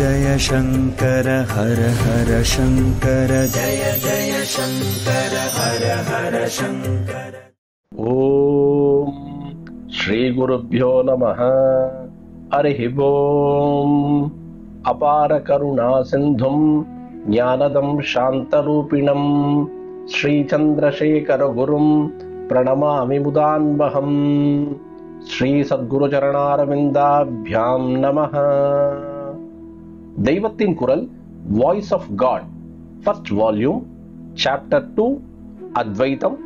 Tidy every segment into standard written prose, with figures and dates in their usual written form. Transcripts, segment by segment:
जय शंकर हर हर शंकर जय जय शंकर हर हर शंकर। ओम श्री गुरुभ्यो नमः। हरि ओम। अपार करुणा सिंधुम ज्ञानदं शांतरूपिणं श्री चंद्रशेखर गुरुं प्रणमामि मुदान्वहम्। श्री सद्गुरु चरणारविंदाभ्यां नमः। Deivathin Kural, Voice of God, first volume, chapter 2, Advaitam,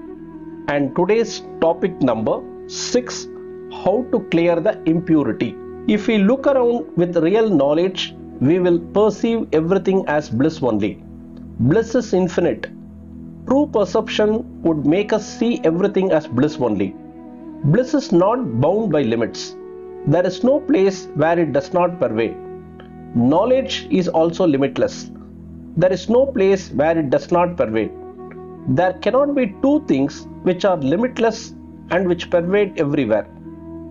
and today's topic number 6, how to clear the impurity. If we look around with real knowledge, we will perceive everything as bliss only. Bliss is infinite. True perception would make us see everything as bliss only. Bliss is not bound by limits. There is no place where it does not pervade. Knowledge is also limitless. There is no place where it does not pervade. There cannot be two things which are limitless and which pervade everywhere.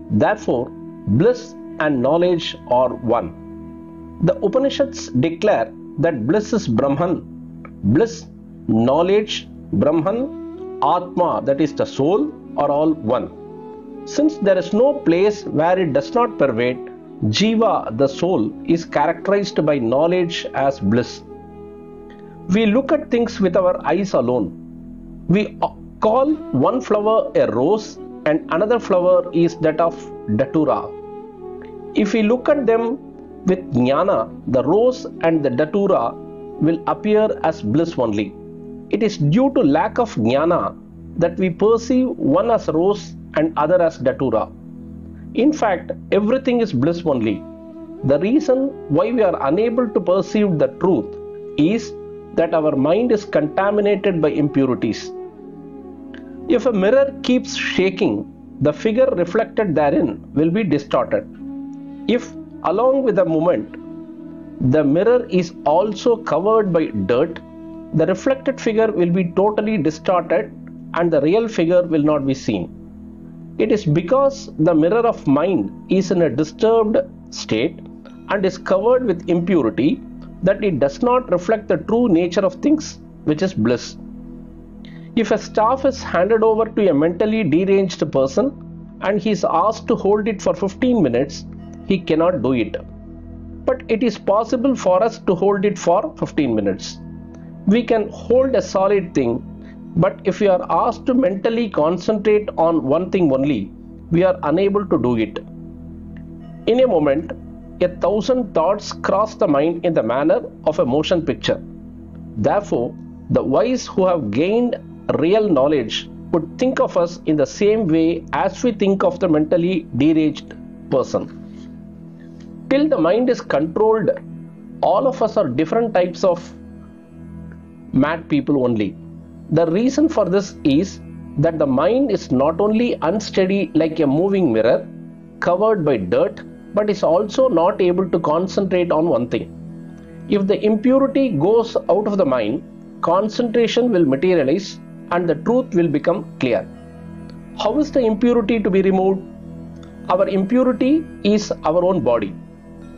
Therefore, bliss and knowledge are one. The Upanishads declare that bliss is Brahman. Bliss, knowledge, Brahman, Atma, that is the soul, are all one. Since there is no place where it does not pervade, Jiva, the soul, is characterized by knowledge as bliss. We look at things with our eyes alone. We call one flower a rose and another flower is that of datura. If we look at them with jnana, the rose and the datura will appear as bliss only. It is due to lack of jnana that we perceive one as rose and other as datura. In fact, everything is bliss only. The reason why we are unable to perceive the truth is that our mind is contaminated by impurities. If a mirror keeps shaking, the figure reflected therein will be distorted. If, along with the movement, the mirror is also covered by dirt, the reflected figure will be totally distorted and the real figure will not be seen. It is because the mirror of mind is in a disturbed state and is covered with impurity that it does not reflect the true nature of things, which is bliss. If a staff is handed over to a mentally deranged person and he is asked to hold it for 15 minutes, he cannot do it. But it is possible for us to hold it for 15 minutes. We can hold a solid thing, but if we are asked to mentally concentrate on one thing only, we are unable to do it. In a moment, 1,000 thoughts cross the mind in the manner of a motion picture. Therefore, the wise who have gained real knowledge would think of us in the same way as we think of the mentally deranged person. Till the mind is controlled, all of us are different types of mad people only. The reason for this is that the mind is not only unsteady like a moving mirror covered by dirt, but is also not able to concentrate on one thing. If the impurity goes out of the mind, concentration will materialize and the truth will become clear. How is the impurity to be removed? Our impurity is our own body.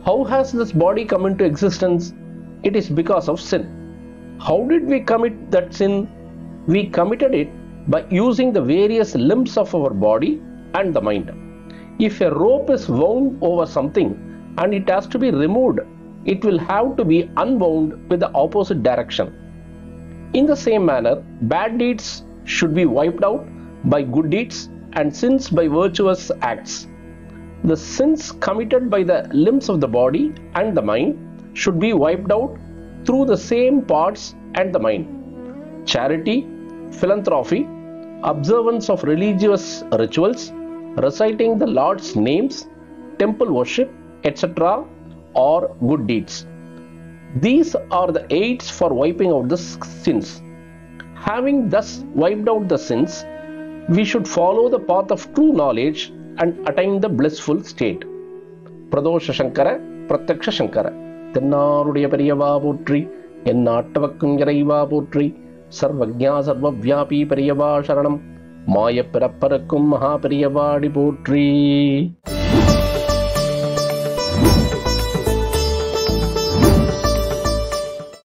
How has this body come into existence? It is because of sin. How did we commit that sin? We committed it by using the various limbs of our body and the mind. If a rope is wound over something and it has to be removed, it will have to be unwound with the opposite direction. In the same manner, bad deeds should be wiped out by good deeds and sins by virtuous acts. The sins committed by the limbs of the body and the mind should be wiped out through the same parts and the mind. Charity, philanthropy, observance of religious rituals, reciting the Lord's names, temple worship, etc. are good deeds. These are the aids for wiping out the sins. Having thus wiped out the sins, we should follow the path of true knowledge and attain the blissful state. Pradosha Shankara, Pratyaksha Shankara. Mahaperiyava Potri, Ennatavakkum Yaraiva Potri, Sarvagya Sarvavyapi Periyava Sharanam, Mahaperiyava Potri.